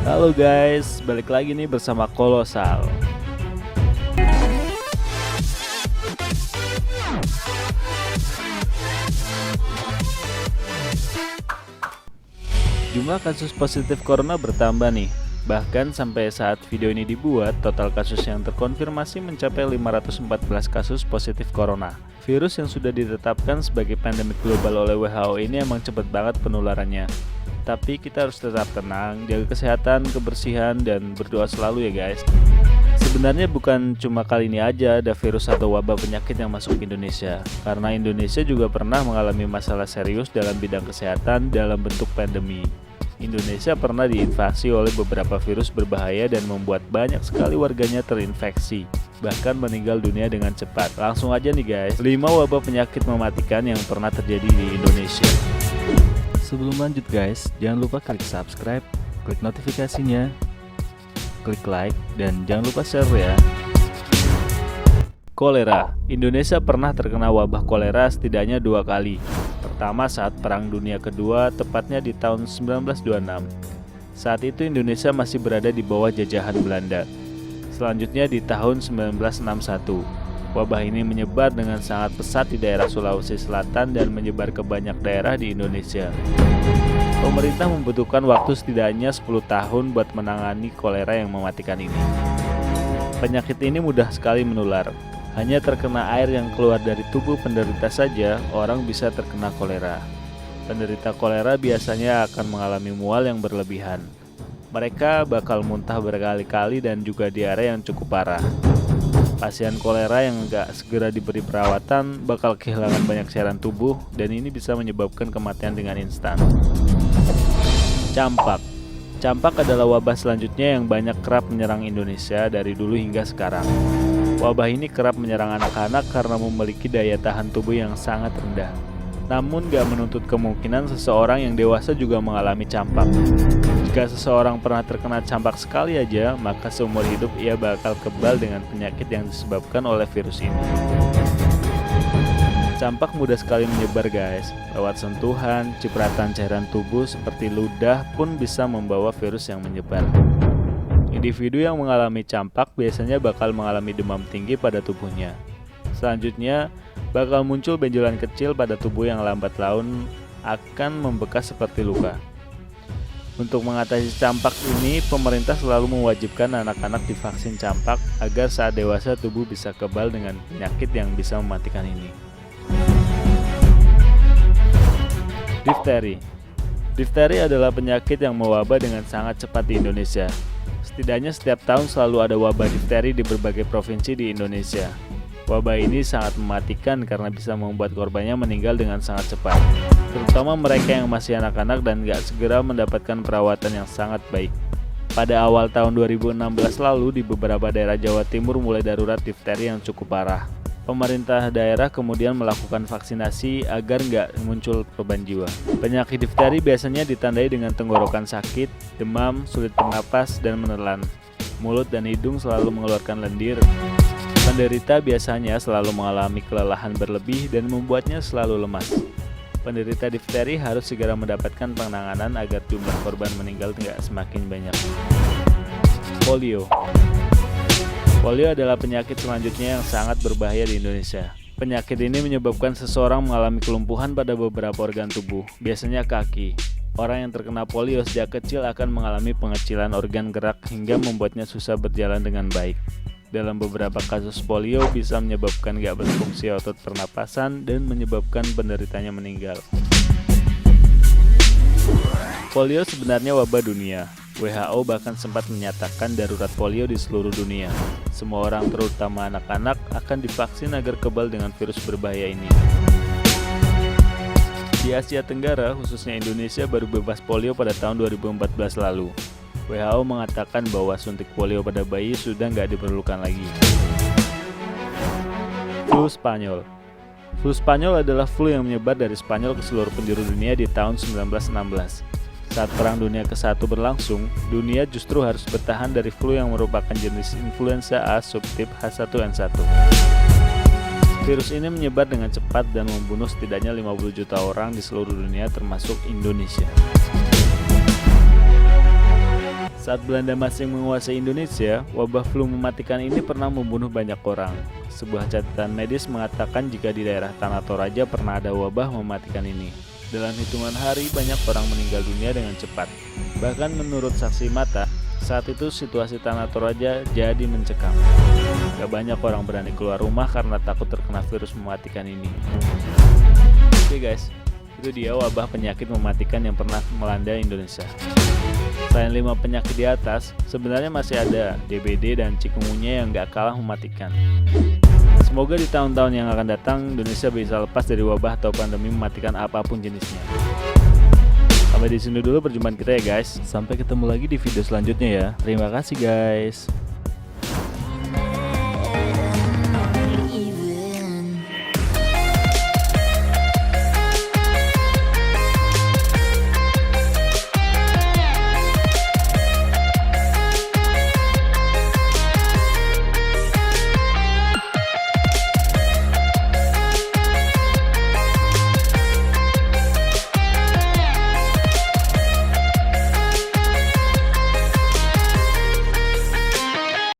Halo guys, balik lagi nih bersama Kolosal. Jumlah kasus positif corona bertambah nih. Bahkan sampai saat video ini dibuat, total kasus yang terkonfirmasi mencapai 514 kasus positif corona. Virus yang sudah ditetapkan sebagai pandemik global oleh WHO ini emang cepet banget penularannya. Tapi kita harus tetap tenang, jaga kesehatan, kebersihan, dan berdoa selalu ya guys. Sebenarnya bukan cuma kali ini aja ada virus atau wabah penyakit yang masuk ke Indonesia. Karena Indonesia juga pernah mengalami masalah serius dalam bidang kesehatan dalam bentuk pandemi. Indonesia pernah diinvasi oleh beberapa virus berbahaya dan membuat banyak sekali warganya terinfeksi, bahkan meninggal dunia dengan cepat. Langsung aja nih guys, 5 wabah penyakit mematikan yang pernah terjadi di Indonesia. Sebelum lanjut guys, jangan lupa klik subscribe, klik notifikasinya, klik like, dan jangan lupa share ya. Kolera. Indonesia pernah terkena wabah kolera setidaknya 2 kali. Pertama saat Perang Dunia Kedua, tepatnya di tahun 1926. Saat itu Indonesia masih berada di bawah jajahan Belanda. Selanjutnya di tahun 1961. Wabah ini menyebar dengan sangat pesat di daerah Sulawesi Selatan dan menyebar ke banyak daerah di Indonesia. Pemerintah membutuhkan waktu setidaknya 10 tahun buat menangani kolera yang mematikan ini. Penyakit ini mudah sekali menular. Hanya terkena air yang keluar dari tubuh penderita saja, orang bisa terkena kolera. Penderita kolera biasanya akan mengalami mual yang berlebihan. Mereka bakal muntah berkali-kali dan juga diare yang cukup parah. Pasien kolera yang nggak segera diberi perawatan bakal kehilangan banyak cairan tubuh dan ini bisa menyebabkan kematian dengan instan. Campak. Campak adalah wabah selanjutnya yang banyak kerap menyerang Indonesia dari dulu hingga sekarang. Wabah ini kerap menyerang anak-anak karena memiliki daya tahan tubuh yang sangat rendah. Namun gak menuntut kemungkinan seseorang yang dewasa juga mengalami campak. Jika seseorang pernah terkena campak sekali aja, maka seumur hidup ia bakal kebal dengan penyakit yang disebabkan oleh virus ini. Campak mudah sekali menyebar guys. Lewat sentuhan, cipratan cairan tubuh seperti ludah pun bisa membawa virus yang menyebar. Individu yang mengalami campak biasanya bakal mengalami demam tinggi pada tubuhnya. Selanjutnya, bakal muncul benjolan kecil pada tubuh yang lambat laun akan membekas seperti luka. Untuk mengatasi campak ini, pemerintah selalu mewajibkan anak-anak divaksin campak agar saat dewasa tubuh bisa kebal dengan penyakit yang bisa mematikan ini. Difteri. Difteri adalah penyakit yang mewabah dengan sangat cepat di Indonesia. Setidaknya setiap tahun selalu ada wabah difteri di berbagai provinsi di Indonesia. Wabah ini sangat mematikan karena bisa membuat korbannya meninggal dengan sangat cepat, terutama mereka yang masih anak-anak dan gak segera mendapatkan perawatan yang sangat baik. Pada awal tahun 2016 lalu di beberapa daerah Jawa Timur mulai darurat difteri yang cukup parah. Pemerintah daerah kemudian melakukan vaksinasi agar nggak muncul korban jiwa. Penyakit difteri biasanya ditandai dengan tenggorokan sakit, demam, sulit bernapas, dan menelan. Mulut dan hidung selalu mengeluarkan lendir. Penderita biasanya selalu mengalami kelelahan berlebih dan membuatnya selalu lemas. Penderita difteri harus segera mendapatkan penanganan agar jumlah korban meninggal nggak semakin banyak. Polio. Polio adalah penyakit selanjutnya yang sangat berbahaya di Indonesia. Penyakit ini menyebabkan seseorang mengalami kelumpuhan pada beberapa organ tubuh, biasanya kaki. Orang yang terkena polio sejak kecil akan mengalami pengecilan organ gerak hingga membuatnya susah berjalan dengan baik. Dalam beberapa kasus polio bisa menyebabkan gak berfungsi otot pernapasan dan menyebabkan penderitanya meninggal. Polio sebenarnya wabah dunia. WHO bahkan sempat menyatakan darurat polio di seluruh dunia. Semua orang, terutama anak-anak, akan divaksin agar kebal dengan virus berbahaya ini. Di Asia Tenggara, khususnya Indonesia, baru bebas polio pada tahun 2014 lalu. WHO mengatakan bahwa suntik polio pada bayi sudah nggak diperlukan lagi. Flu Spanyol. Flu Spanyol adalah flu yang menyebar dari Spanyol ke seluruh penjuru dunia di tahun 1916. Saat Perang Dunia ke-1 berlangsung, dunia justru harus bertahan dari flu yang merupakan jenis influenza A subtip H1N1. Virus ini menyebar dengan cepat dan membunuh setidaknya 50 juta orang di seluruh dunia termasuk Indonesia. Saat Belanda masih menguasai Indonesia, wabah flu mematikan ini pernah membunuh banyak orang. Sebuah catatan medis mengatakan jika di daerah Tanah Toraja pernah ada wabah mematikan ini. Dalam hitungan hari, banyak orang meninggal dunia dengan cepat. Bahkan menurut saksi mata, saat itu situasi Tanah Toraja jadi mencekam. Gak banyak orang berani keluar rumah karena takut terkena virus mematikan ini. Oke guys, itu dia wabah penyakit mematikan yang pernah melanda Indonesia. Selain 5 penyakit di atas, sebenarnya masih ada DBD dan chikungunya yang gak kalah mematikan. Semoga di tahun-tahun yang akan datang, Indonesia bisa lepas dari wabah atau pandemi mematikan apapun jenisnya. Sampai di sini dulu perjumpaan kita ya guys. Sampai ketemu lagi di video selanjutnya ya. Terima kasih guys.